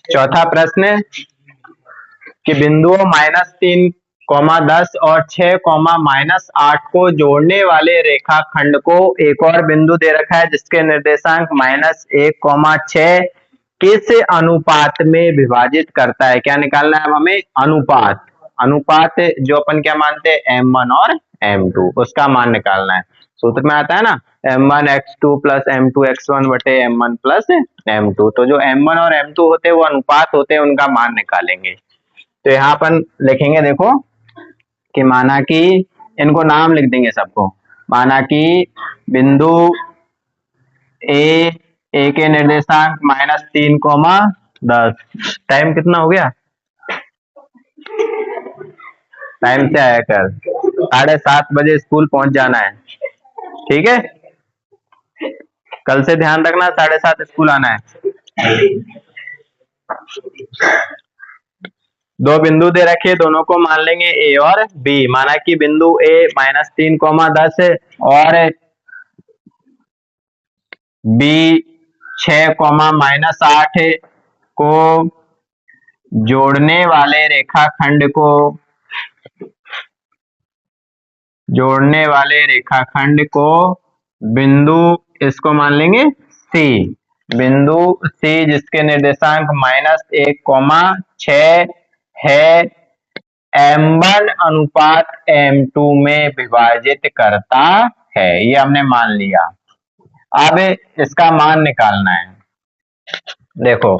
चौथा प्रश्न कि बिंदुओं -3, 10 और 6, -8 को जोड़ने वाले रेखाखंड को एक और बिंदु दे रखा है जिसके निर्देशांक -1, 6 किस अनुपात में विभाजित करता है। क्या निकालना है अब हमें? अनुपात। अनुपात जो अपन क्या मानते हैं, M1 और M2, उसका मान निकालना है। सूत्र में आता है ना M1x2 + M2x1 बटे M1 + M2। तो जो M1 और M2 होते हैं वो अनुपात होते हैं, उनका मान निकालेंगे। तो यहाँ अपन लिखेंगे, देखो कि माना कि इनको नाम लिख देंगे सबको। माना कि बिंदु ए के निर्देशांक -3, 10। टाइम कितना हो गया? टाइम से आया कर, 7:30 बजे स्कूल पहुंच जाना है, ठीक है? कल से ध्यान रखना, 7:30 स्कूल आना है। दो बिंदु दे रखे, दोनों को मान लेंगे ए और बी। माना कि बिंदु ए -3, 10 और बी 6, -8 को जोड़ने वाले रेखाखंड को बिंदु, इसको मान लेंगे सी। बिंदु सी जिसके निर्देशांक -1, 6 है, M1 अनुपात M2 में विभाजित करता है। ये हमने मान लिया। अब इसका मान निकालना है। देखो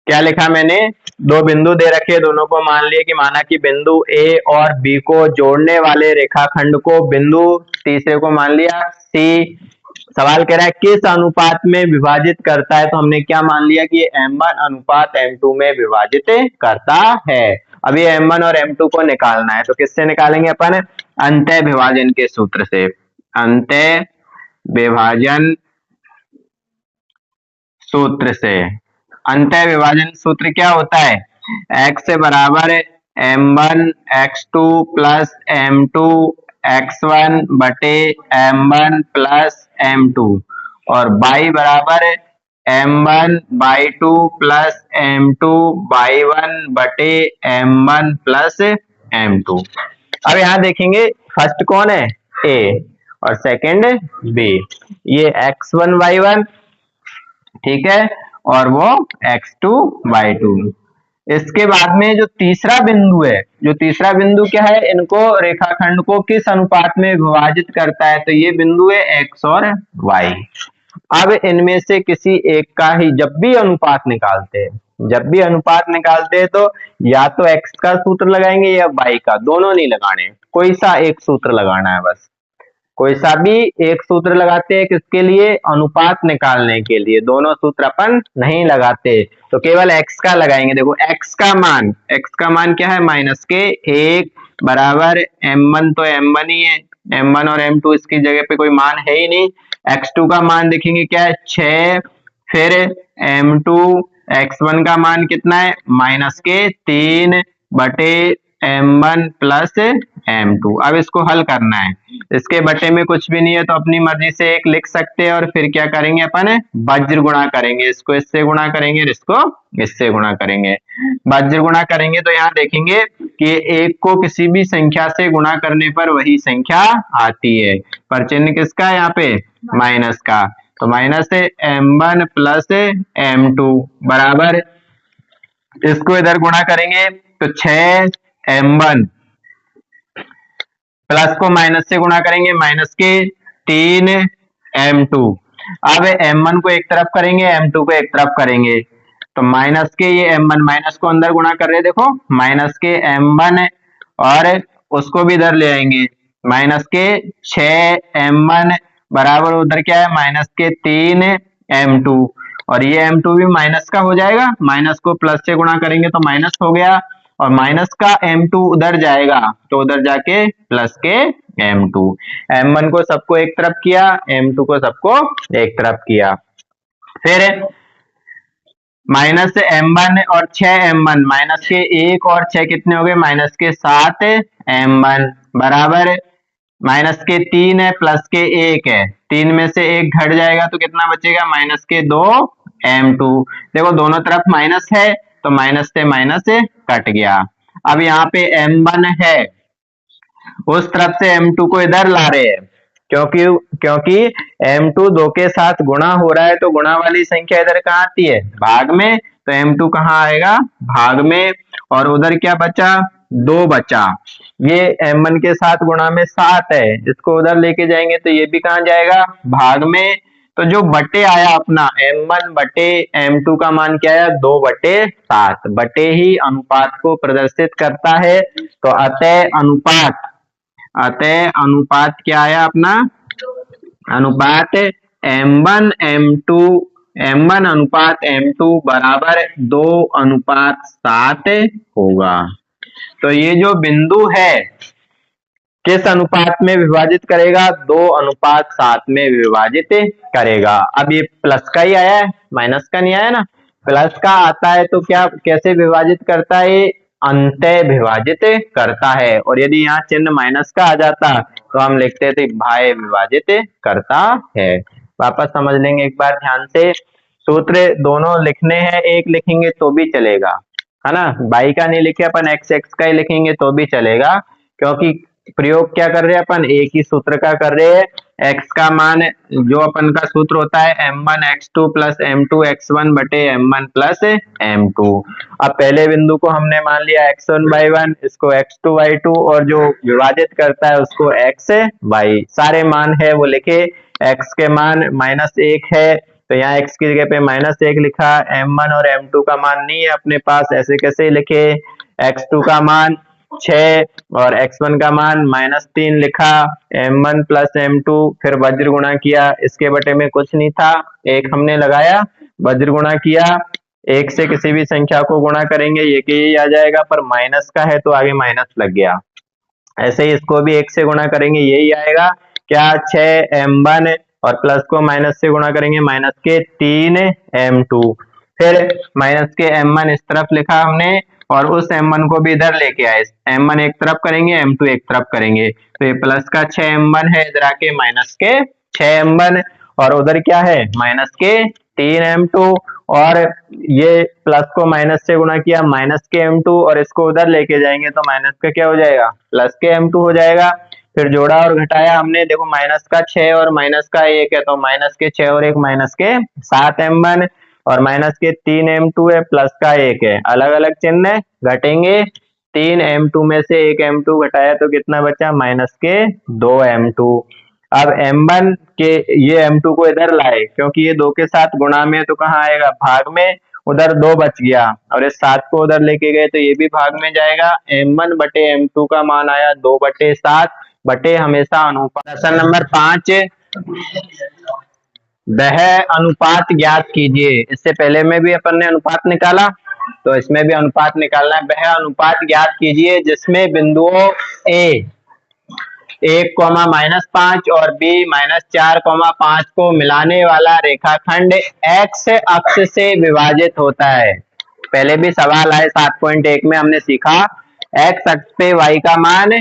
क्या लिखा मैंने, दो बिंदु दे रखे, दोनों को मान लिए कि माना कि बिंदु ए और बी को जोड़ने वाले रेखाखंड को बिंदु, तीसरे को मान लिया सी। सवाल कह रहा है किस अनुपात में विभाजित करता है, तो हमने क्या मान लिया कि ये M1 अनुपात M2 में विभाजित करता है। अभी M1 और M2 को निकालना है, तो किससे निकालेंगे अपन? अंतः विभाजन के सूत्र से। अंतः विभाजन सूत्र से। अंतः विभाजन सूत्र क्या होता है? x बराबर M1 x2 + M2 x1 बटे M1 + M2 और y बराबर M1 y2 + M2 y1 बटे M1 + M2। अब यहाँ देखेंगे फर्स्ट कौन है? A और सेकंड B। ये x1 y1, ठीक है, और वो x2 y2। इसके बाद में जो तीसरा बिंदु है, जो तीसरा बिंदु क्या है, इनको रेखाखंड को किस अनुपात में विभाजित करता है, तो ये बिंदु है x और y। अब इनमें से किसी एक का ही जब भी अनुपात निकालते हैं, तो या तो x का सूत्र लगाएंगे या y का, दोनों नहीं लगाने, कोई सा एक सूत्र लगाना है बस। कोई सा भी एक सूत्र लगाते हैं, किसके लिए? अनुपात निकालने के लिए। दोनों सूत्र अपन नहीं लगाते, तो केवल x का लगाएंगे। देखो x का मान क्या है? -1 बराबर M1, तो M1 ही है, M1 और M2, इसकी जगह पे कोई मान है ही नहीं। x2 का मान देखेंगे क्या है? 6। फिर M2 x1 का मान कितना है? -3 बटे M1 + M2। अब इसको हल करना है, इसके बटे में कुछ भी नहीं है तो अपनी मर्जी से एक लिख सकते हैं, और फिर क्या करेंगे अपन? वज्र गुणा करेंगे, इसको इससे गुणा करेंगे, इसको इससे गुणा करेंगे। वज्र गुणा करेंगे तो यहाँ देखेंगे कि एक को किसी भी संख्या से गुणा करने पर वही संख्या आती है, पर चिन्ह किसका है यहाँ पे? माइनस का। तो -M1 + M2 बराबर, इसको इधर गुणा करेंगे तो 6M1 प्लस को माइनस से गुणा करेंगे, -3M2। अब M1 को एक तरफ करेंगे, M2 को एक तरफ करेंगे, तो माइनस के ये M1 माइनस को अंदर गुणा कर रहे, देखो माइनस के M1 और उसको भी इधर ले आएंगे, -6M1 बराबर उधर क्या है? -3M2, और ये M2 भी माइनस का हो जाएगा, माइनस को प्लस से गुणा करेंगे तो माइनस हो गया, और माइनस का M2 उधर जाएगा तो उधर जाके प्लस के M2। M1 को सबको एक तरफ किया, M2 को सबको एक तरफ किया। फिर -M1 और 6M1, माइनस के 1 और 6 कितने हो गए? -7M1 बराबर, माइनस के 3 है प्लस के 1 है, 3 में से 1 घट जाएगा तो कितना बचेगा? -2 m2। देखो दोनों तरफ माइनस है तो माइनस से माइनस कट गया। अब यहाँ पे m1 है, उस तरफ से m2 को इधर ला रहे हैं, क्योंकि क्योंकि m2 दो के साथ गुणा हो रहा है तो गुणा वाली संख्या इधर कहाँ आती है, भाग में। तो m2 कहाँ आएगा, भाग में। और उधर क्या बचा, 2 बचा। ये m1 के साथ गुणा में 7 है, इसको उधर लेके जाएंगे तो ये भी कहाँ जाएगा, भाग में। तो जो बटे आया अपना m1 बटे m2 का मान क्या आया, 2/7। बटे ही अनुपात को प्रदर्शित करता है, तो अतः अनुपात क्या आया अपना, अनुपात m1 अनुपात m2 बराबर 2:7 होगा। तो ये जो बिंदु है किस अनुपात में विभाजित करेगा, 2:7 में विभाजित करेगा। अब ये प्लस का ही आया है, माइनस का नहीं आया ना। प्लस का आता है तो क्या कैसे विभाजित करता है, अंतः विभाजित करता है। और यदि यहाँ चिन्ह माइनस का आ जाता तो हम लिखते थे भाय विभाजित करता है। वापस समझ लेंगे एक बार ध्यान से। सूत्र दोनों लिखने हैं, एक लिखेंगे तो भी चलेगा, है ना। बाई का नहीं लिखे अपन, एक्स एक्स का ही लिखेंगे तो भी चलेगा, क्योंकि प्रयोग क्या कर रहे हैं अपन, एक ही सूत्र का कर रहे हैं। x का मान जो अपन का सूत्र होता है m1 x2 plus m2 x1 बटे m1 प्लस m2। अब पहले बिंदु को हमने मान लिया x1/1, इसको x2/2, और जो विभाजित करता है उसको x/y। सारे मान है वो लिखे। x के मान -1 है तो यहाँ x की जगह पे -1 लिखा। m1 और m2 का मान नहीं है अपने पास, ऐसे कैसे लिखे, x2 का मान 6 और x1 का मान -3 लिखा। m1 प्लस m2, फिर वज्र गुणा किया, इसके बटे में कुछ नहीं था, एक हमने लगाया, वज्र गुणा किया। एक से किसी भी संख्या को गुणा करेंगे ये के यही आ जाएगा, पर माइनस का है तो आगे माइनस लग गया। ऐसे ही इसको भी एक से गुणा करेंगे यही आएगा, क्या 6m1, और प्लस को माइनस से गुणा करेंगे माइनस के 3m2। फिर माइनस के m1 इस तरफ लिखा हमने, और उस m1 को भी इधर लेके आए, m1 एक तरफ करेंगे m2 एक तरफ करेंगे, तो ये प्लस का 6m1 है, इधर आके माइनस के 6m1, और उधर क्या है माइनस के 3m2, और ये प्लस को माइनस से गुणा किया माइनस के m2, और इसको उधर लेके जाएंगे तो माइनस का क्या हो जाएगा, प्लस के m2 हो जाएगा। फिर जोड़ा और घटाया हमने, देखो माइनस का 6 और माइनस का 1 है, तो माइनस के 6 और 1 माइनस के 7m1, और माइनस के 3m2 है, प्लस का 1 है, अलग अलग चिन्ह घटेंगे। 3m2 में से 1m2 घटाया तो कितना बचा, माइनस के 2m2। अब m1 के ये m2 को इधर लाए, क्योंकि ये 2 के साथ गुणा में, तो कहाँ आएगा, भाग में। उधर 2 बच गया, और इस 7 को उधर लेके गए तो ये भी भाग में जाएगा। m1 बटे m2 का मान आया 2/7, बटे हमेशा अनुपात। प्रश्न नंबर 5, वह अनुपात ज्ञात कीजिए। इससे पहले में भी अपन ने अनुपात निकाला, तो इसमें भी अनुपात निकालना है। वह अनुपात ज्ञात कीजिए जिसमें बिंदुओं a 1,-5 और b -4,5 को मिलाने वाला रेखाखंड x अक्ष से विभाजित होता है। पहले भी सवाल आए 7.1 में हमने सीखा x अक्ष पे y का मान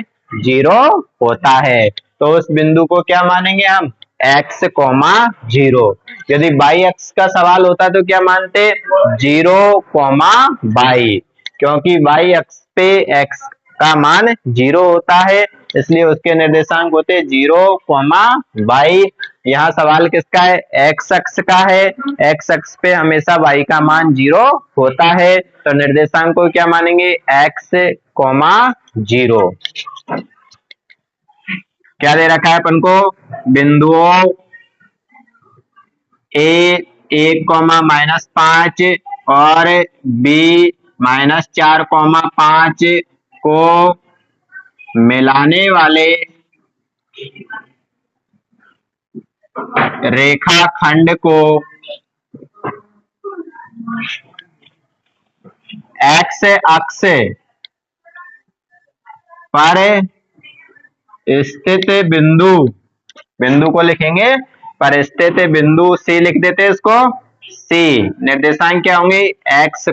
0 होता है, तो उस बिंदु को क्या मानेंगे हम, x, 0। यदि y अक्ष का सवाल होता तो क्या मानते, 0, y, क्योंकि y अक्ष पे x का मान 0 होता है, इसलिए उसके निर्देशांक होते 0, y। यहाँ सवाल किसका है, x अक्ष का है। x अक्ष पे हमेशा y का मान 0 होता है, तो निर्देशांक को क्या मानेंगे, x, 0। क्या दे रखा है अपन को, बिंदुओं a 1,-5 और b -4,5 को मिलाने वाले रेखाखंड को x अक्ष पर स्थित बिंदु को लिखेंगे, पर स्थित बिंदु C लिख देते हैं इसको, C। निर्देशांक क्या होंगे, x,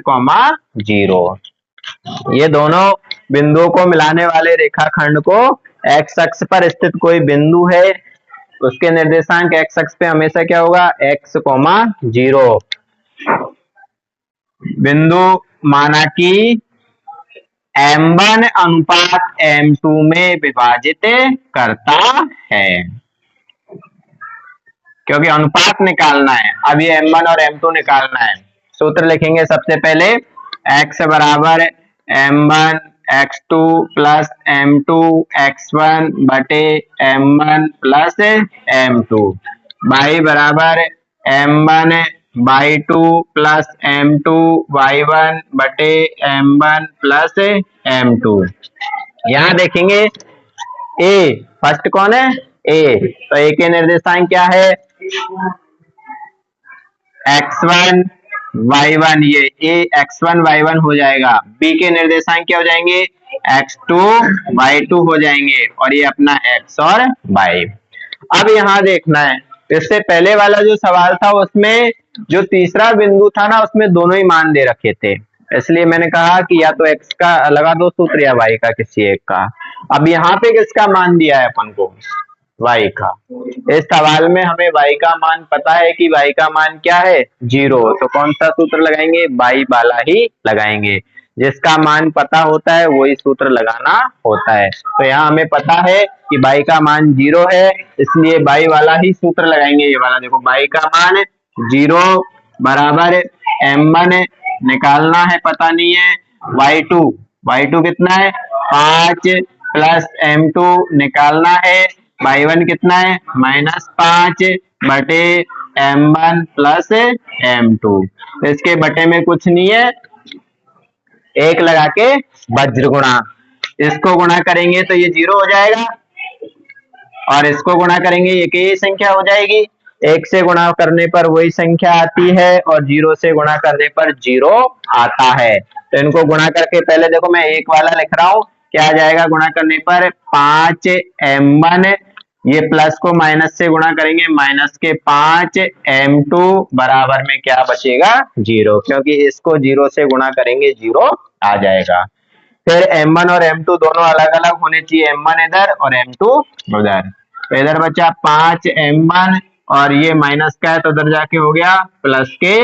0। ये दोनों बिंदुओं को मिलाने वाले रेखाखंड को x अक्ष पर स्थित कोई बिंदु है, उसके निर्देशांक x अक्ष पे हमेशा क्या होगा, x, 0। बिंदु माना कि M1 अनुपात M2 में विभाजित करता है, क्योंकि अनुपात निकालना है। अब ये M1 और M2 निकालना है। सूत्र लिखेंगे सबसे पहले, x बराबर M1 x2 plus M2 x1 बटे M1 प्लस M2, y बराबर M1 y2 plus M2 y1 बटे M1 प्लस M2। यहाँ देखेंगे ए, फर्स्ट कौन है? ए, तो ए के निर्देशांक क्या है? x1 y1, ये a x1 y1 हो जाएगा। b के निर्देशांक क्या हो जाएंगे? x2 y2 हो जाएंगे, और ये अपना x और y। अब यहाँ देखना है, इससे पहले वाला जो सवाल था उसमें जो तीसरा बिंदु था ना, उसमें दोनों ही मान दे रखे थे, इसलिए मैंने कहा कि या तो x का लगा दो सूत्र या y का किसी एक का। अब यहाँ पे किसका मान दिया है अपन को? y का। इस सवाल में हमें y का मान पता है कि y का मान क्या है? 0। तो कौन सा सूत्र लगाएंगे? y वाला ही लगाएंगे। जिसका मान पता होता है वही सूत्र लगाना होता है। तो यहाँ हमें पता है कि y का मान 0 है, इसलिए y वाला ही सूत्र लगाएंगे। ये वाला देखो, y का मान 0 बराबर M1 निकालना है, पता नहीं है, y2 कितना है? 5 प्लस M2 निकालना है, y1 कितना है? -5 बटे M1 प्लस M2। तो इसके बटे में कुछ नहीं है, एक लगा के वज्र गुणा, इसको गुणा करेंगे तो ये 0 हो जाएगा, और इसको गुणा करेंगे ये की संख्या हो जाएगी। 1 से गुणा करने पर वही संख्या आती है, और 0 से गुणा करने पर 0 आता है। तो इनको गुणा करके पहले देखो, मैं एक वाला लिख रहा हूं, क्या आ जाएगा गुणा करने पर? 5 M1, ये प्लस को माइनस से गुणा करेंगे, माइनस के 5 M2 बराबर में क्या बचेगा? 0, क्योंकि इसको 0 से गुणा करेंगे 0 आ जाएगा। फिर M1 और M2 दोनों अलग अलग होने चाहिए, M1 इधर और M2 उधर। तो इधर बचा 5 M1, और ये माइनस का है तो उधर जाके हो गया प्लस के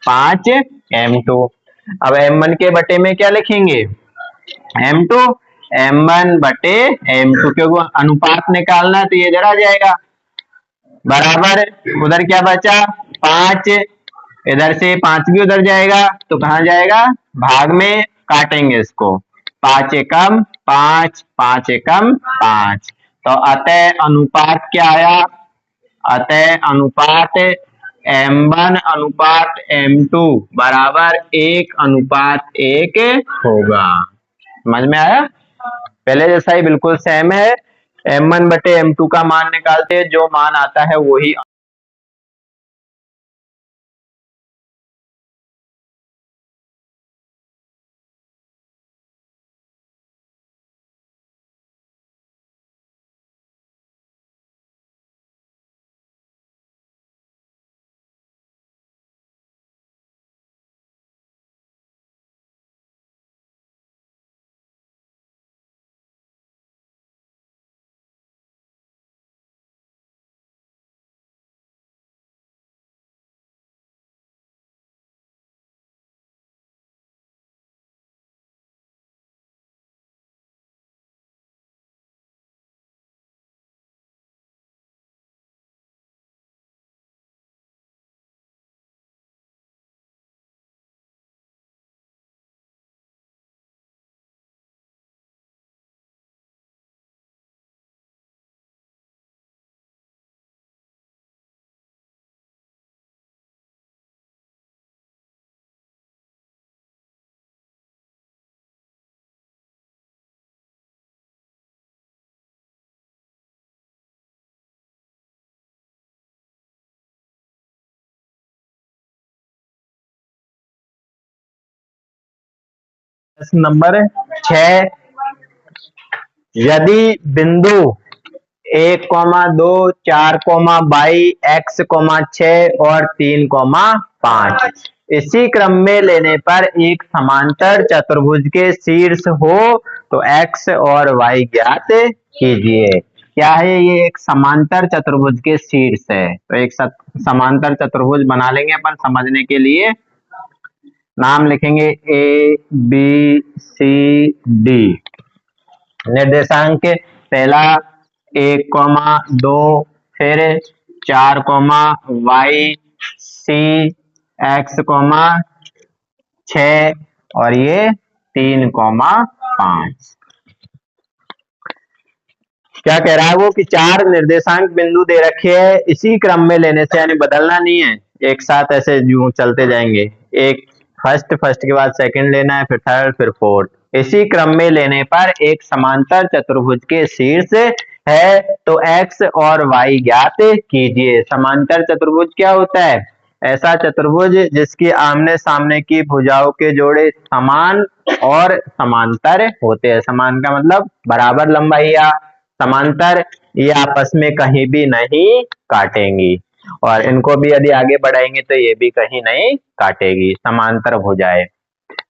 5 M2। अब M1 के बटे में क्या लिखेंगे? M2, M1 बटे M2, क्योंकि अनुपात निकालना है तो ये इधर आ जाएगा, बराबर उधर क्या बचा? 5, इधर से 5 भी उधर जाएगा तो कहाँ जाएगा? भाग में काटेंगे इसको, 5 एकम 5, 5 एकम 5। तो अतः अनुपात क्या आया? अतः अनुपात M1 अनुपात M2 बराबर 1:1 होगा। समझ में आया? पहले जैसा ही बिल्कुल सेम है। M1 बटे M2 का मान निकालते हैं, जो मान आता है वही नंबर 6, यदि बिंदु 1,2, 4,22, x,6 और 3,5 इसी क्रम में लेने पर एक समांतर चतुर्भुज के शीर्ष हो तो x और y ज्ञात कीजिए। क्या है, ये एक समांतर चतुर्भुज के शीर्ष है। तो एक समांतर चतुर्भुज बना लेंगे अपन समझने के लिए। नाम लिखेंगे ए बी सी डी। निर्देशांक पहला 1,2, फिर 4,y सी x, 6 और ये 3,5। क्या कह रहा है वो कि 4 निर्देशांक बिंदु दे रखे हैं, इसी क्रम में लेने से, यानी बदलना नहीं है, एक साथ ऐसे यूं चलते जाएंगे। एक फर्स्ट के बाद सेकंड लेना है, फिर थर्ड, फिर फोर्थ, इसी क्रम में लेने पर एक समांतर चतुर्भुज के शीर्ष है। तो x और y ज्ञात कीजिए। समांतर चतुर्भुज क्या होता है? ऐसा चतुर्भुज जिसकी आमने सामने की भुजाओं के जोड़े समान और समांतर होते हैं। समान का मतलब बराबर लंबाई, या समांतर ये आपस में कहीं भी नहीं काटेंगी, और इनको भी यदि आगे बढ़ाएंगे तो ये भी कहीं नहीं काटेगी, समांतर भुजाएं।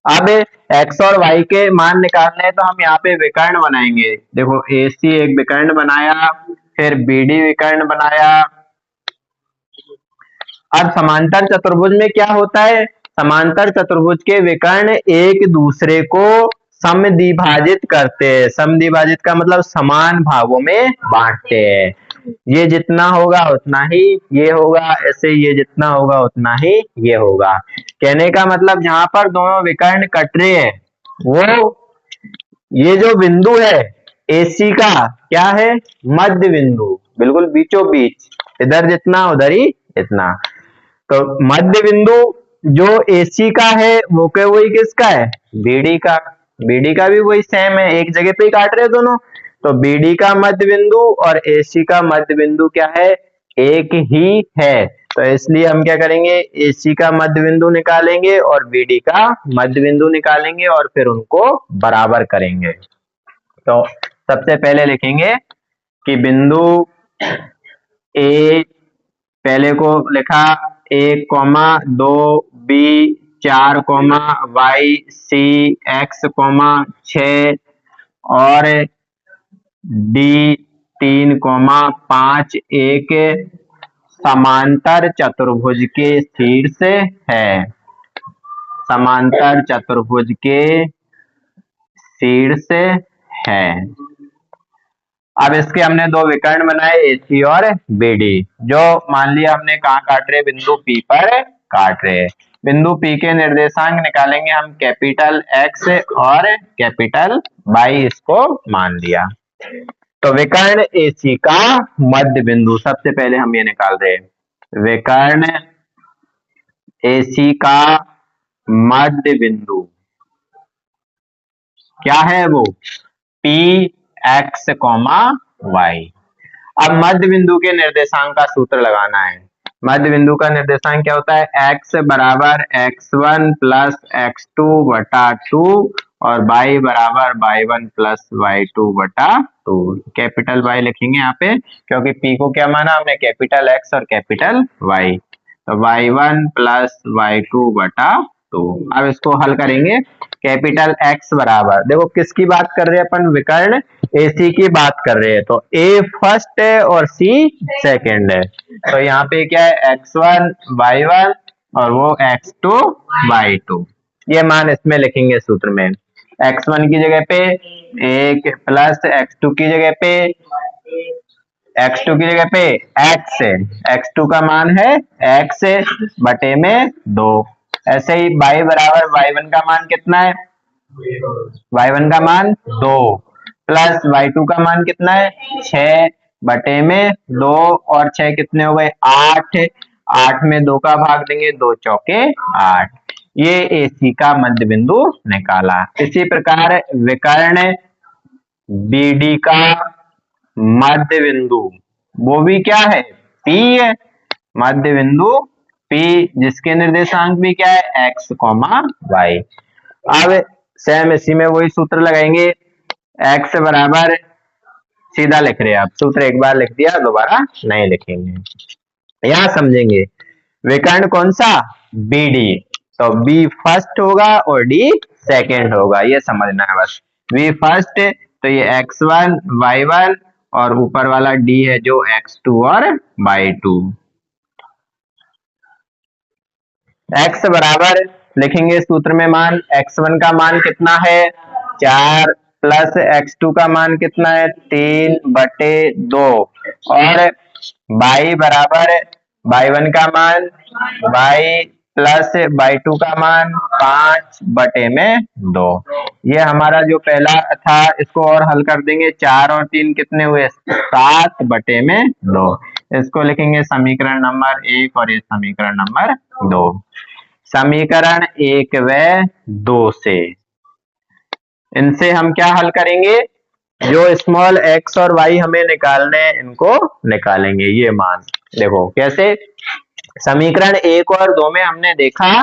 अब x और y के मान निकालने हैं, तो हम यहाँ पे विकर्ण बनाएंगे। देखो AC एक विकर्ण बनाया, फिर BD विकर्ण बनाया। अब समांतर चतुर्भुज में क्या होता है? समांतर चतुर्भुज के विकर्ण एक दूसरे को समद्विभाजित करते हैं। समद्विभाजित का मतलब समान भागों में बांटते हैं। ये जितना होगा उतना ही ये होगा, ऐसे ये जितना होगा उतना ही ये होगा। कहने का मतलब जहां पर दोनों विकर्ण कट रहे हैं, वो ये जो बिंदु है AC का, क्या है? मध्य बिंदु, बिल्कुल बीचों बीच, इधर जितना उधर ही इतना। तो मध्य बिंदु जो AC का है वो के वही किसका है? BD का। BD का भी वही सेम है, एक जगह पे ही काट रहे हैं दोनों। तो BD का मध्य बिंदु और AC का मध्य बिंदु क्या है? एक ही है। तो इसलिए हम क्या करेंगे, AC का मध्य बिंदु निकालेंगे और BD का मध्य बिंदु निकालेंगे और फिर उनको बराबर करेंगे। तो सबसे पहले लिखेंगे कि बिंदु A, पहले को लिखा 1,2, B 4, y C x, 6 और D 3,5 एक समांतर चतुर्भुज के शीर्ष है। समांतर चतुर्भुज के शीर्ष है। अब इसके हमने दो विकर्ण बनाए, AC और BD, जो मान लिया हमने कहाँ काट रहे? बिंदु P पर काट रहे। बिंदु P के निर्देशांक निकालेंगे हम, कैपिटल X और कैपिटल Y, इसको मान लिया। तो विकर्ण AC का मध्य बिंदु सबसे पहले हम ये निकाल रहे हैं। विकर्ण AC का मध्य बिंदु क्या है? वो Px, y। अब मध्य बिंदु के निर्देशांक का सूत्र लगाना है। मध्य बिंदु का निर्देशांक क्या होता है? x बराबर x1 प्लस x2 बटा 2 और y बराबर y1 प्लस y2 बटा 2। कैपिटल Y लिखेंगे यहाँ पे, क्योंकि P को क्या माना हमने? कैपिटल X और कैपिटल Y। तो y1 प्लस y2 बटा 2। अब इसको हल करेंगे। कैपिटल X बराबर, देखो किसकी बात कर रहे हैं अपन? विकर्ण AC की बात कर रहे हैं। तो A फर्स्ट है और C सेकंड है। तो यहाँ पे क्या है? x1 y1 और वो x2 y2। ये मान इसमें लिखेंगे सूत्र में। x1 की जगह पे 1 प्लस x2 की जगह पे x है। x2 का मान है x बटे में 2। ऐसे ही y बराबर y1 का मान कितना है? y1 का मान 2 प्लस y2 का मान कितना है? 6 बटे में 2 और 6 कितने हो गए? 8। 8 में 2 का भाग देंगे, 2 चौके 8। ये AC का मध्य बिंदु निकाला। इसी प्रकार विकर्ण BD का मध्य बिंदु, वो भी क्या है? P है। मध्य बिंदु P जिसके निर्देशांक भी क्या है? x, y। अब सेम इसी में वही सूत्र लगाएंगे। x बराबर, सीधा लिख रहे हैं आप, सूत्र एक बार लिख दिया, दोबारा नहीं लिखेंगे। यहां समझेंगे विकर्ण कौन सा? BD। तो B फर्स्ट होगा और D सेकंड होगा, ये समझना है बस। B फर्स्ट तो ये x1 y1 और ऊपर वाला डी है जो x2 और y2। x बराबर लिखेंगे सूत्र में मान, x1 का मान कितना है 4 प्लस x2 का मान कितना है 3/2 और y बराबर y1 का मान y प्लस y2 का मान 5/2। ये हमारा जो पहला था, इसको और हल कर देंगे, 4 और 3 कितने हुए 7/2। इसको लिखेंगे समीकरण नंबर 1 और ये समीकरण नंबर 2। समीकरण 1 व 2 से इनसे हम क्या हल करेंगे, जो स्मॉल x और y हमें निकालने हैं इनको निकालेंगे। ये मान देखो कैसे, समीकरण 1 और 2 में हमने देखा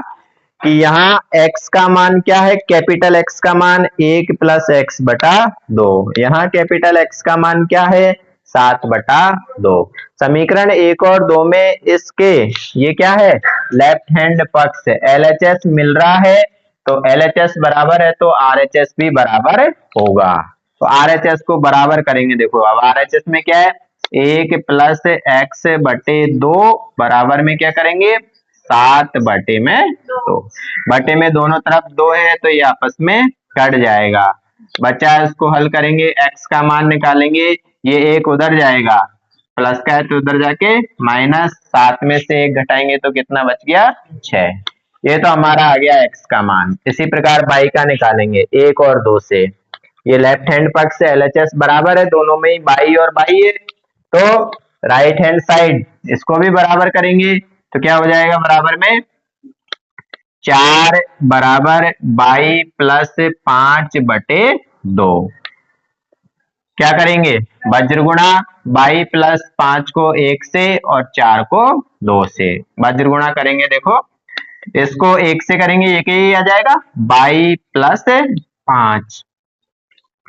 कि यहाँ x का मान क्या है, कैपिटल X का मान 1 प्लस x/2। यहाँ कैपिटल X का मान क्या है 7/2। समीकरण 1 और 2 में इसके ये क्या है लेफ्ट हैंड पक्ष LHS मिल रहा है, तो LHS बराबर है तो RHS भी बराबर होगा। तो RHS को बराबर करेंगे, देखो अब RHS में क्या है 1 प्लस x/2 बराबर में क्या करेंगे 7/2। बटे में दोनों तरफ 2 है तो ये आपस में कट जाएगा, बचा इसको हल करेंगे, x का मान निकालेंगे, ये 1 उधर जाएगा, प्लस का है तो उधर जाके माइनस, 7 में से 1 घटाएंगे तो कितना बच गया 6। ये तो हमारा आ गया x का मान। इसी प्रकार y का निकालेंगे 1 और 2 से, ये लेफ्ट हैंड पक्ष से LHS बराबर है, दोनों में ही y और y है, तो राइट हैंड साइड इसको भी बराबर करेंगे तो क्या हो जाएगा बराबर में 4 बराबर y प्लस 5/2। क्या करेंगे वज्र गुणा y प्लस 5 को 1 से और 4 को 2 से वज्र गुणा करेंगे, देखो इसको 1 से करेंगे ये क्या आ जाएगा y प्लस 5,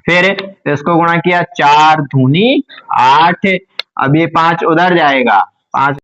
फिर इसको गुणा किया 4 दूनी 8, अब ये 5 उधर जाएगा, 5